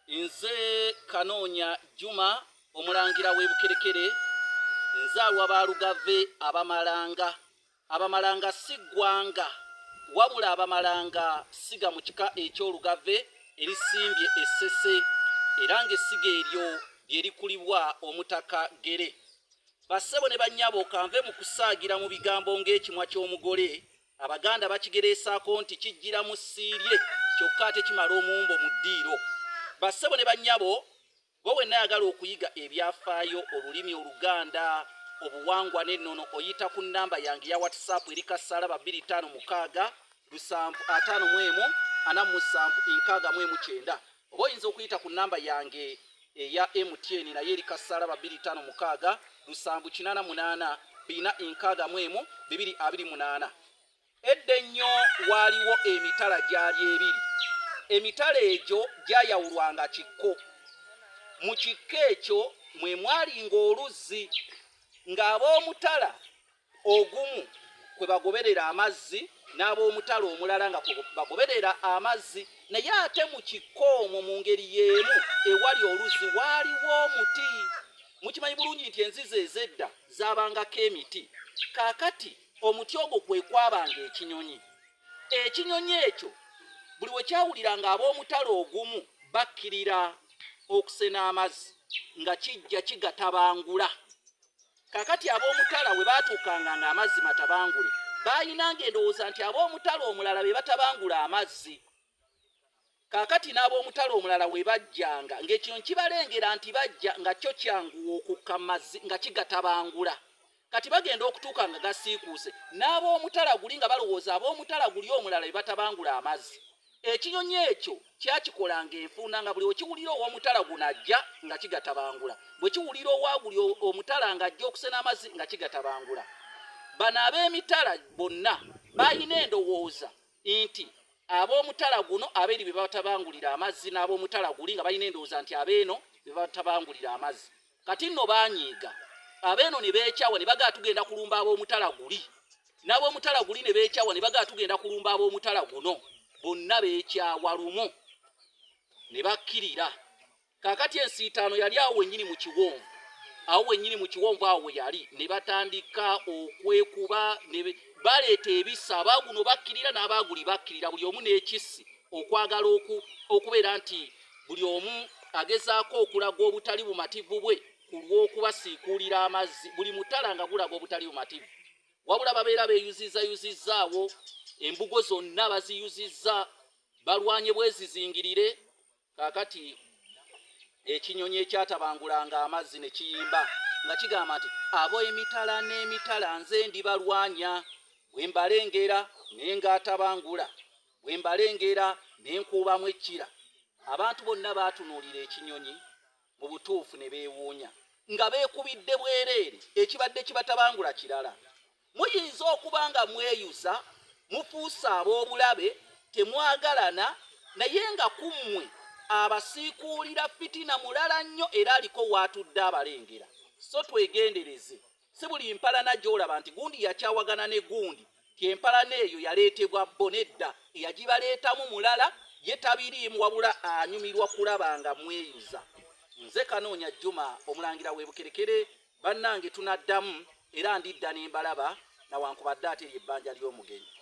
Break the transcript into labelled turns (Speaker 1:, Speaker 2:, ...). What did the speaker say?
Speaker 1: Nze Kanoonya Juma omulangira w'Ebukerekere nzaalwa Baalugave Abamalanga si ggwanga wabula Abamalanga siga mu kika eky'Olugave erisimbye essese era ng'essiga eryo lye likulibwa Omutaka Gere. Bassebo ne bannyabo kanve mu kusaagira mu bigambo ng'ekimwa ky'omugole Abaganda bakigereesaako nti kijjira mu ssiirye kyokka ate kimala omuwumbo mu ddiiro. Bassebo ne bannyabo gwe wenna ayagala okuyiga ebyafaayo olulimi Oluganda obuwangwa n'ennono oyita ku nnamba yange ya WhatsApp eri kassalaba 256 751 47 oba oyinza okuyita ku nnamba yange eya MTN naye eri kassalaba 256 788 461 228. Edda ennyo waaliwo emitala gyali ebiri. Emitala egyo gyayawulwanga kikko. Mu kikko ekyo mwe mwalinga oluzzi ng'ab'omutala ogumu kwe bagoberera amazzi n'ab'omutala omulala nga kwe bagoberera amazzi, naye ate mu kikko omwo mu ngeri y'emu ewali oluzzi waaliwo omuti. Mukimanyi bulungi nti enzizi ez'edda zaabangako emiti. Kaakati omuti ogwo kwe kwabanga ekinyonyi. Ekinyonyi ekyo buli we kyawuliranga ab'omutala ogumu bakkirira okusena amazzi nga kijja kigatabangula. Kaakati ab'omutala we baatuukanga ng'amazzi matabangule baayinanga endowooza nti ab'omutala omulala be batabangula amazzi. Kaakati n'ab'omutala omulala we bajjanga ng'ekinyonyi kibalengera nti bajja nga kyo kyanguwa okukka mazzi nga kigatabangula. Kati bagenda okutuuka nga gasiikuuse n'ab'omutala guli nga balowooza ab'omutala guli omulala be batabangula amazzi. Ekinyonyi ekyo kyakikolanga enfuuna nga buli wekiwulira ow'omutala guno ajja nga kigatabangula, bwe kiwulira owaguli omutala nga ajja okusena amazzi nga kigatabangula. Bano ab'emitala bonna balina endowooza nti ab'omutala guno abeeri be batabangulira amazzi n'ab'omutala guli nga balina endowooza nti abeeno be batabangulira amazzi. Kati nno baanyiiga abeeno ne beekyawa ne bagaa tugenda kulumba ab'omutala guli, n'ab'omutala guli ne beekyawa ne bagaa tugenda kulumba ab'omutala guno. Bonna beekyawa lumu ne bakkirira. Kaakati ensiitaano yali awo wennyini mu kiwonvu, awo wennyini mu kiwonvu awo we yali ne batandika okwekuba baleeta ebisa. Abaaguno bakkirira n'abaaguli bakkirira, buli omu n'ekissi okwagala okubeera nti buli omu agezaako okulaga obutali bumativu bwe ku lw'okubasiikuulira amazzi. Buli mutala nga gulaga obutali bumativu, wabula babeera beeyuzizzayuzizzaawo. Embugo zonna baziyuzizza balwanye bwezizingirire. Kaakati ekinyonyi ekyatabangulanga amazzi ne kiyimba nga kigamba nti ab'emitala n'emitala nze ndibalwanya, bwe mbalengera naye ng'atabangula, bwe mbalengera ne nkuubamu ekkira. Abantu bonna baatunuulira ekinyonyi mu butuufu ne beewuunya nga beekubidde bwereere ekibadde kibatabangula kirala. Muyinza okuba nga mweyuza mufuuse ab'obulabe temwagalana, naye nga ku mmwe abasiikuulira fitina mulala nnyo era aliko waatudde abalengera. So twegendereze, si buli mpalana gy'olaba nti gundi yakyawagana ne gundi ti empalana eyo yaleetebwa bo. Nedda eyagibaleetamu mulala ye tabiriimu wabula anyumirwa kulaba nga mweyuza. Nze Kanoonya Juma omulangira w'Ebukerekere, bannange tunaddamu era ndidda ne mbalaba na wankubadde ate ebbanja ly'omugenyi.